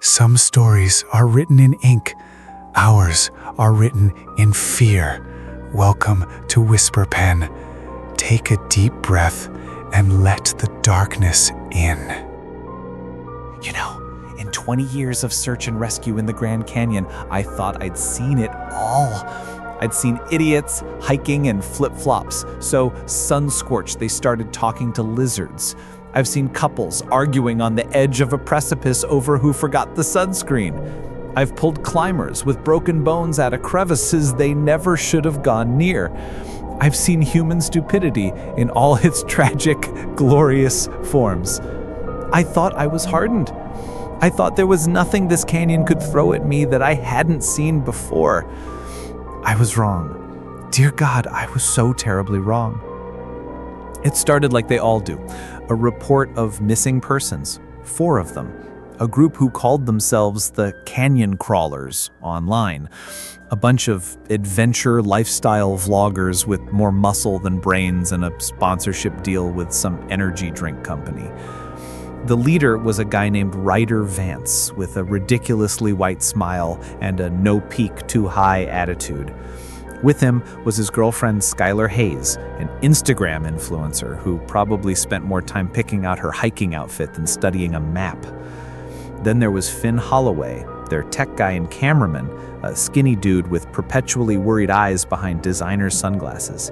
Some stories are written in ink. Ours are written in fear. Welcome to Whisper Pen. Take a deep breath and let the darkness in. You know, in 20 years of search and rescue in the Grand Canyon, I thought I'd seen it all. I'd seen idiots hiking in flip-flops, so sun-scorched they started talking to lizards. I've seen couples arguing on the edge of a precipice over who forgot the sunscreen. I've pulled climbers with broken bones out of crevices they never should have gone near. I've seen human stupidity in all its tragic, glorious forms. I thought I was hardened. I thought there was nothing this canyon could throw at me that I hadn't seen before. I was wrong. Dear God, I was so terribly wrong. It started like they all do. A report of missing persons, 4 of them. A group who called themselves the Canyon Crawlers online. A bunch of adventure lifestyle vloggers with more muscle than brains and a sponsorship deal with some energy drink company. The leader was a guy named Ryder Vance with a ridiculously white smile and a no peak too high attitude. With him was his girlfriend Skylar Hayes, an Instagram influencer who probably spent more time picking out her hiking outfit than studying a map. Then there was Finn Holloway, their tech guy and cameraman, a skinny dude with perpetually worried eyes behind designer sunglasses.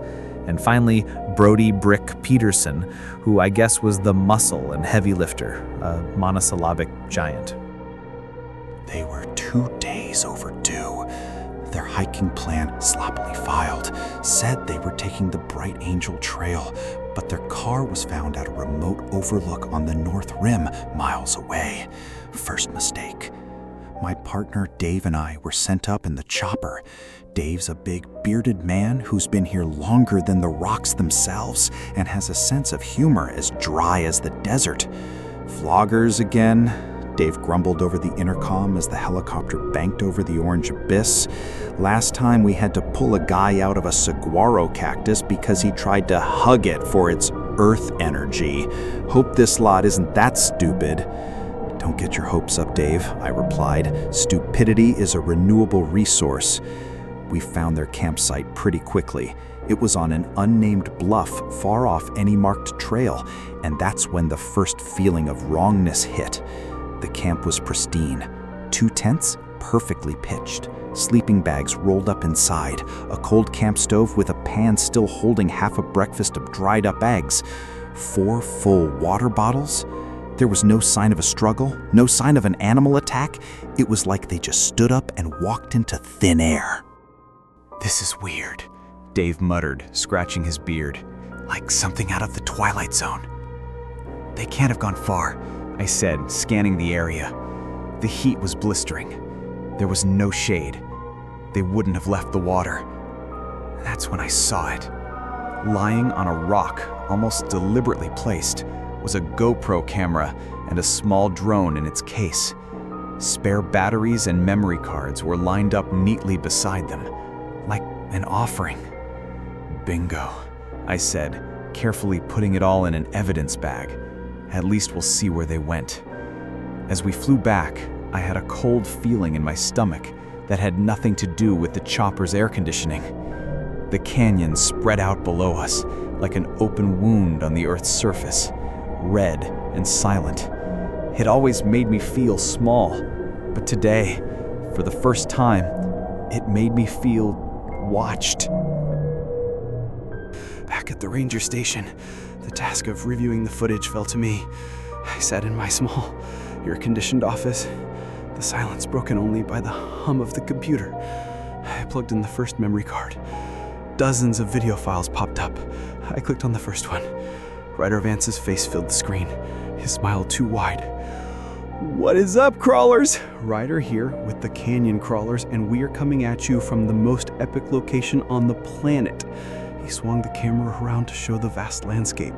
And finally, Brody Brick Peterson, who I guess was the muscle and heavy lifter, a monosyllabic giant. They were 2 days overdue. Their hiking plan, sloppily filed, said they were taking the Bright Angel Trail, but their car was found at a remote overlook on the North Rim, miles away. First mistake. My partner Dave and I were sent up in the chopper. Dave's a big, bearded man who's been here longer than the rocks themselves and has a sense of humor as dry as the desert. Vloggers again? Dave grumbled over the intercom as the helicopter banked over the orange abyss. Last time we had to pull a guy out of a saguaro cactus because he tried to hug it for its earth energy. Hope this lot isn't that stupid. Don't get your hopes up, Dave, I replied. Stupidity is a renewable resource. We found their campsite pretty quickly. It was on an unnamed bluff far off any marked trail, and that's when the first feeling of wrongness hit. The camp was pristine. 2 tents, perfectly pitched. Sleeping bags rolled up inside. A cold camp stove with a pan still holding half a breakfast of dried up eggs. 4 full water bottles. There was no sign of a struggle, no sign of an animal attack. It was like they just stood up and walked into thin air. This is weird, Dave muttered, scratching his beard. Like something out of the Twilight Zone. They can't have gone far, I said, scanning the area. The heat was blistering. There was no shade. They wouldn't have left the water. That's when I saw it. Lying on a rock, almost deliberately placed, was a GoPro camera and a small drone in its case. Spare batteries and memory cards were lined up neatly beside them, like an offering. Bingo, I said, carefully putting it all in an evidence bag. At least we'll see where they went. As we flew back, I had a cold feeling in my stomach that had nothing to do with the chopper's air conditioning. The canyon spread out below us like an open wound on the Earth's surface, red and silent. It always made me feel small, but today, for the first time, it made me feel watched. Back at the ranger station, the task of reviewing the footage fell to me. I sat in my small, air-conditioned office, the silence broken only by the hum of the computer. I plugged in the first memory card. Dozens of video files popped up. I clicked on the first one. Ryder Vance's face filled the screen, his smile too wide. What is up, crawlers? Ryder here with the Canyon Crawlers, and we are coming at you from the most epic location on the planet. He swung the camera around to show the vast landscape.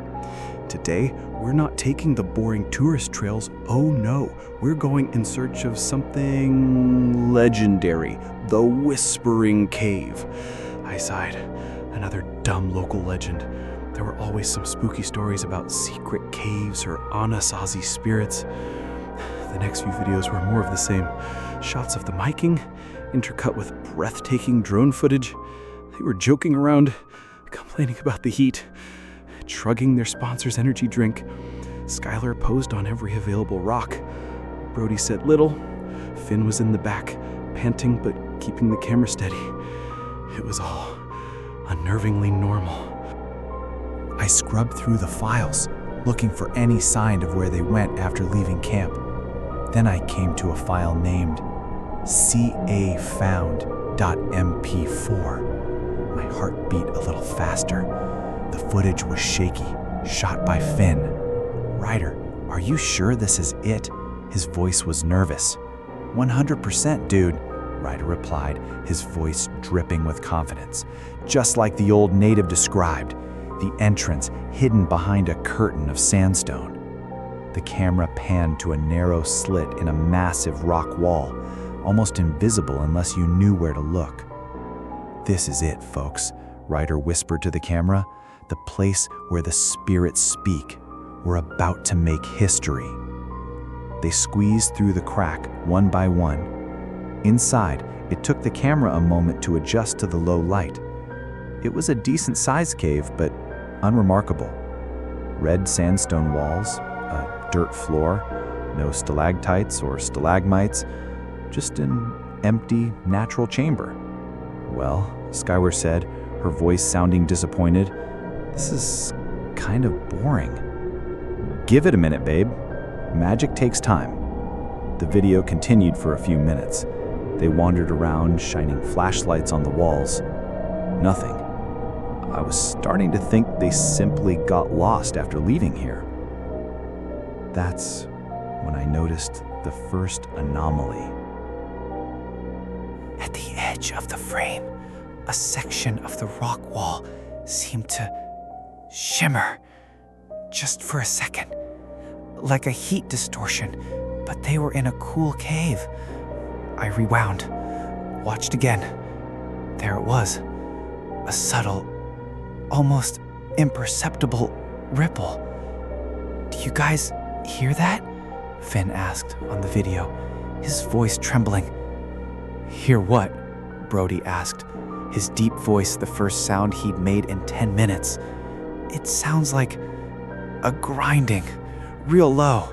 Today, we're not taking the boring tourist trails. Oh no, we're going in search of something legendary, the Whispering Cave. I sighed. Another dumb local legend. There were always some spooky stories about secret caves or Anasazi spirits. The next few videos were more of the same. Shots of them hiking, intercut with breathtaking drone footage. They were joking around, complaining about the heat, chugging their sponsor's energy drink. Skylar posed on every available rock. Brody said little. Finn was in the back, panting but keeping the camera steady. It was all unnervingly normal. I scrubbed through the files, looking for any sign of where they went after leaving camp. Then I came to a file named cafound.mp4. My heart beat a little faster. The footage was shaky, shot by Finn. "Ryder, are you sure this is it?" His voice was nervous. "100%, dude," Ryder replied, his voice dripping with confidence. Just like the old native described, the entrance hidden behind a curtain of sandstone. The camera panned to a narrow slit in a massive rock wall, almost invisible unless you knew where to look. "This is it, folks," Ryder whispered to the camera. "The place where the spirits speak. We're about to make history." They squeezed through the crack one by one. Inside, it took the camera a moment to adjust to the low light. It was a decent-sized cave, but unremarkable. Red sandstone walls, a dirt floor, no stalactites or stalagmites, just an empty, natural chamber. "Well," Skylar said, her voice sounding disappointed, "this is kind of boring." "Give it a minute, babe. Magic takes time." The video continued for a few minutes. They wandered around, shining flashlights on the walls. Nothing. I was starting to think they simply got lost after leaving here. That's when I noticed the first anomaly. At the edge of the frame, a section of the rock wall seemed to shimmer, just for a second, like a heat distortion, but they were in a cool cave. I rewound, watched again. There it was, a subtle, almost imperceptible ripple. "Do you guys hear that?" Finn asked on the video, his voice trembling. "Hear what?" Brody asked, his deep voice the first sound he'd made in 10 minutes. "It sounds like a grinding, real low."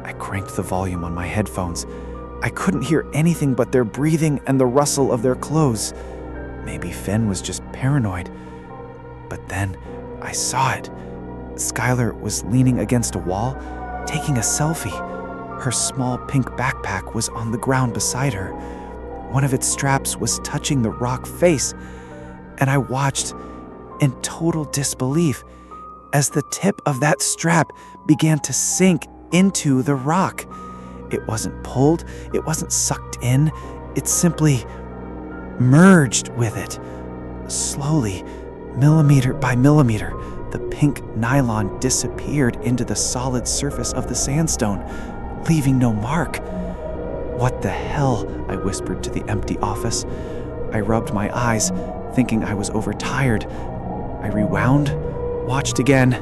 I cranked the volume on my headphones. I couldn't hear anything but their breathing and the rustle of their clothes. Maybe Finn was just paranoid. But then I saw it. Skylar was leaning against a wall, taking a selfie. Her small pink backpack was on the ground beside her. One of its straps was touching the rock face, and I watched in total disbelief as the tip of that strap began to sink into the rock. It wasn't pulled, it wasn't sucked in, it simply merged with it. Slowly, millimeter by millimeter, the pink nylon disappeared into the solid surface of the sandstone, leaving no mark. "What the hell?" I whispered to the empty office. I rubbed my eyes, thinking I was overtired. I rewound, watched again.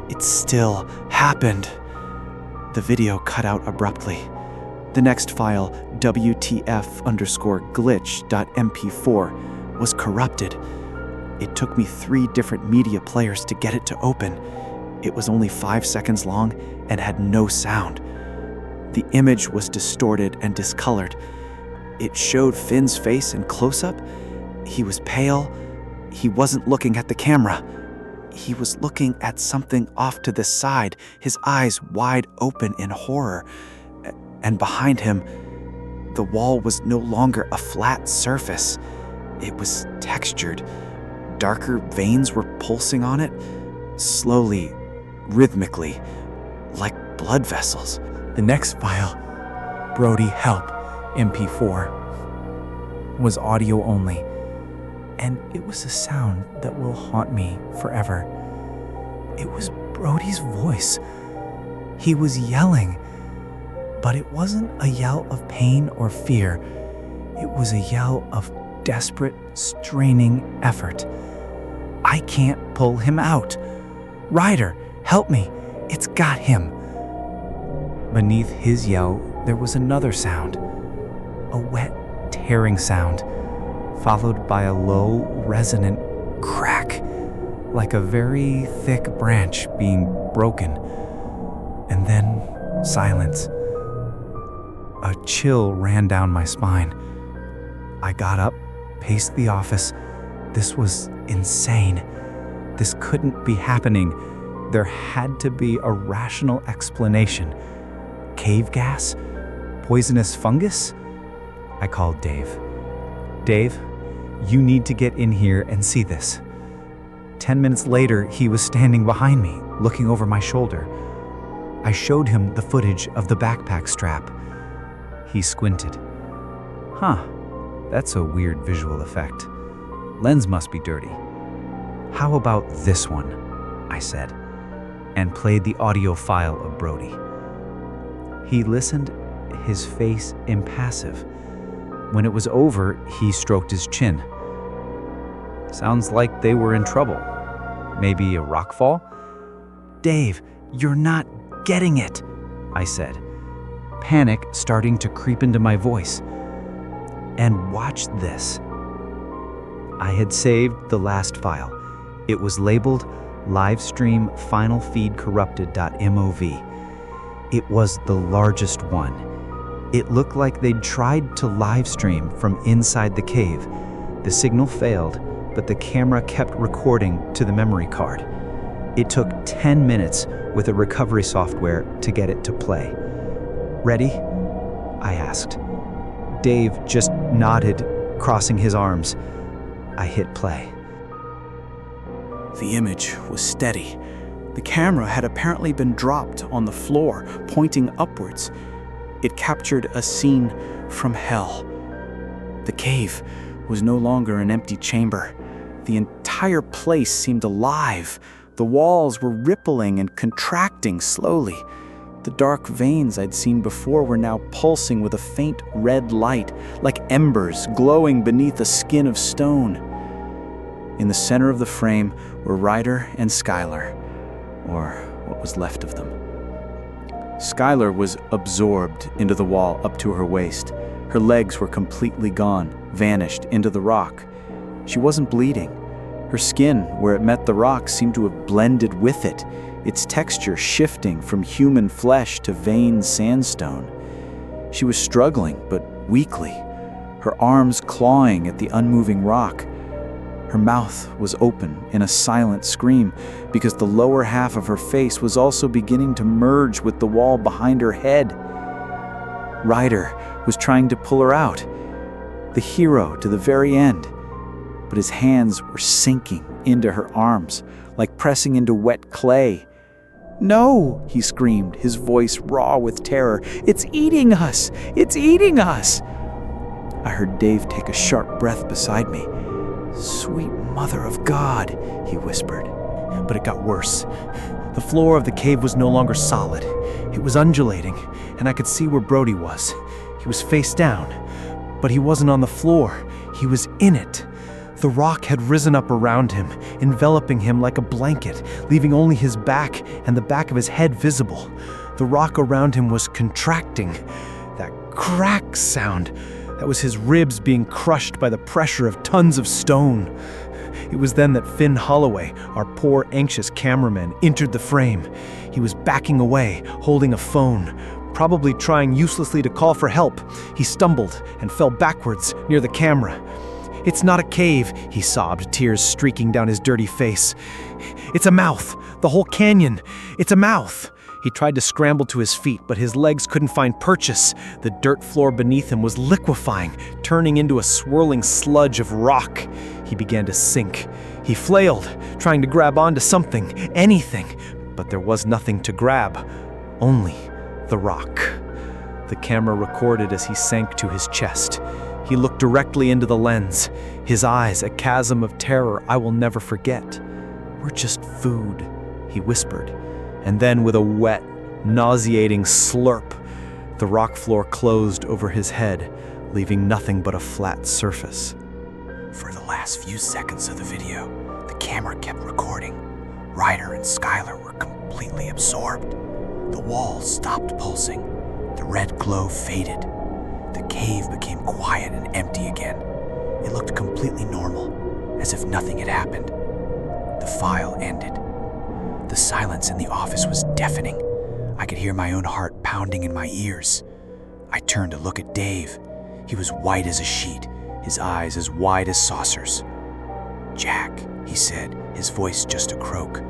It still happened. The video cut out abruptly. The next file, WTF_glitch.mp4, was corrupted. It took me 3 different media players to get it to open. It was only 5 seconds long and had no sound. The image was distorted and discolored. It showed Finn's face in close-up. He was pale. He wasn't looking at the camera. He was looking at something off to the side, his eyes wide open in horror. And behind him, the wall was no longer a flat surface. It was textured. Darker veins were pulsing on it, slowly, rhythmically, like blood vessels. The next file, Brody Help MP4, was audio only, and it was a sound that will haunt me forever. It was Brody's voice. He was yelling, but it wasn't a yell of pain or fear. It was a yell of desperate, straining effort. "I can't pull him out. Ryder, help me. It's got him." Beneath his yell, there was another sound. A wet, tearing sound, followed by a low, resonant crack, like a very thick branch being broken. And then silence. A chill ran down my spine. I got up, paced the office. This was insane. This couldn't be happening. There had to be a rational explanation. Cave gas? Poisonous fungus? I called Dave. Dave, you need to get in here and see this. 10 minutes later, he was standing behind me, looking over my shoulder. I showed him the footage of the backpack strap. He squinted. Huh, that's a weird visual effect. Lens must be dirty. How about this one? I said, and played the audio file of Brody. He listened, his face impassive. When it was over, he stroked his chin. Sounds like they were in trouble. Maybe a rockfall? Dave, you're not getting it, I said, panic starting to creep into my voice. And watch this. I had saved the last file. It was labeled livestream finalfeedcorrupted.mov. It was the largest one. It looked like they'd tried to live stream from inside the cave. The signal failed, but the camera kept recording to the memory card. It took 10 minutes with a recovery software to get it to play. Ready? I asked. Dave just nodded, crossing his arms. I hit play. The image was steady. The camera had apparently been dropped on the floor, pointing upwards. It captured a scene from hell. The cave was no longer an empty chamber. The entire place seemed alive. The walls were rippling and contracting slowly. The dark veins I'd seen before were now pulsing with a faint red light, like embers glowing beneath a skin of stone. In the center of the frame were Ryder and Skylar, or what was left of them. Skylar was absorbed into the wall up to her waist. Her legs were completely gone, vanished into the rock. She wasn't bleeding. Her skin, where it met the rock, seemed to have blended with it, its texture shifting from human flesh to veined sandstone. She was struggling, but weakly, her arms clawing at the unmoving rock. Her mouth was open in a silent scream because the lower half of her face was also beginning to merge with the wall behind her head. Ryder was trying to pull her out, the hero to the very end, but his hands were sinking into her arms, like pressing into wet clay. "No!" he screamed, his voice raw with terror. "It's eating us! It's eating us!" I heard Dave take a sharp breath beside me. "Sweet Mother of God," he whispered. But it got worse. The floor of the cave was no longer solid. It was undulating, and I could see where Brody was. He was face down, but he wasn't on the floor. He was in it. The rock had risen up around him, enveloping him like a blanket, leaving only his back and the back of his head visible. The rock around him was contracting. That crack sound, that was his ribs being crushed by the pressure of tons of stone. It was then that Finn Holloway, our poor anxious cameraman, entered the frame. He was backing away, holding a phone, probably trying uselessly to call for help. He stumbled and fell backwards near the camera. "It's not a cave," he sobbed, tears streaking down his dirty face. "It's a mouth, the whole canyon. It's a mouth." He tried to scramble to his feet, but his legs couldn't find purchase. The dirt floor beneath him was liquefying, turning into a swirling sludge of rock. He began to sink. He flailed, trying to grab onto something, anything, but there was nothing to grab, only the rock. The camera recorded as he sank to his chest. He looked directly into the lens, his eyes a chasm of terror I will never forget. "We're just food," he whispered. And then with a wet, nauseating slurp, the rock floor closed over his head, leaving nothing but a flat surface. For the last few seconds of the video, the camera kept recording. Ryder and Skylar were completely absorbed. The wall stopped pulsing. The red glow faded. The cave became quiet and empty again. It looked completely normal, as if nothing had happened. The file ended. The silence in the office was deafening. I could hear my own heart pounding in my ears. I turned to look at Dave. He was white as a sheet, his eyes as wide as saucers. "Jack," he said, his voice just a croak.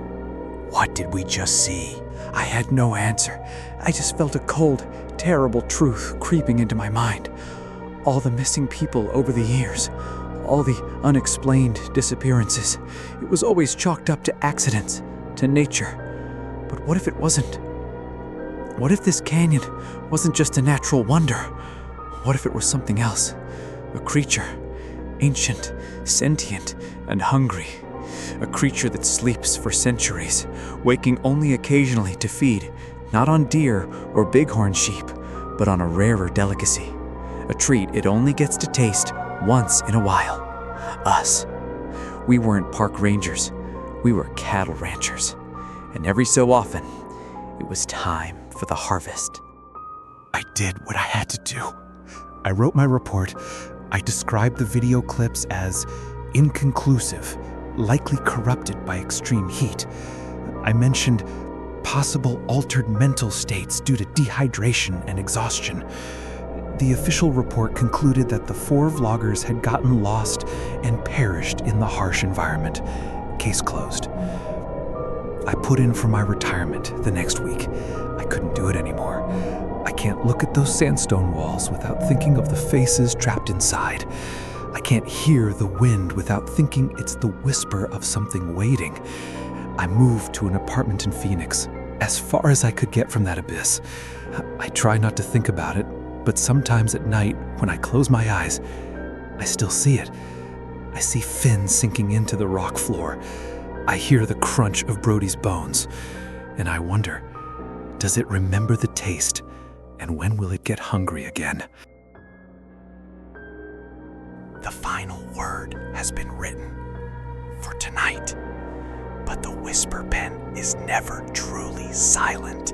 "What did we just see?" I had no answer. I just felt a cold, terrible truth creeping into my mind. All the missing people over the years, all the unexplained disappearances. It was always chalked up to accidents, to nature. But what if it wasn't? What if this canyon wasn't just a natural wonder? What if it was something else? A creature, ancient, sentient, and hungry. A creature that sleeps for centuries, waking only occasionally to feed, not on deer or bighorn sheep, but on a rarer delicacy. A treat it only gets to taste once in a while. Us. We weren't park rangers. We were cattle ranchers. And every so often, it was time for the harvest. I did what I had to do. I wrote my report. I described the video clips as inconclusive, likely corrupted by extreme heat. I mentioned possible altered mental states due to dehydration and exhaustion. The official report concluded that the 4 vloggers had gotten lost and perished in the harsh environment. Case closed. I put in for my retirement the next week. I couldn't do it anymore. I can't look at those sandstone walls without thinking of the faces trapped inside. I can't hear the wind without thinking it's the whisper of something waiting. I moved to an apartment in Phoenix, as far as I could get from that abyss. I try not to think about it, but sometimes at night, when I close my eyes, I still see it. I see Finn sinking into the rock floor. I hear the crunch of Brody's bones, and I wonder, does it remember the taste, and when will it get hungry again? The final word has been written for tonight, but the whisper pen is never truly silent.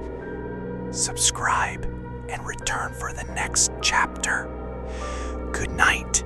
Subscribe and return for the next chapter. Good night.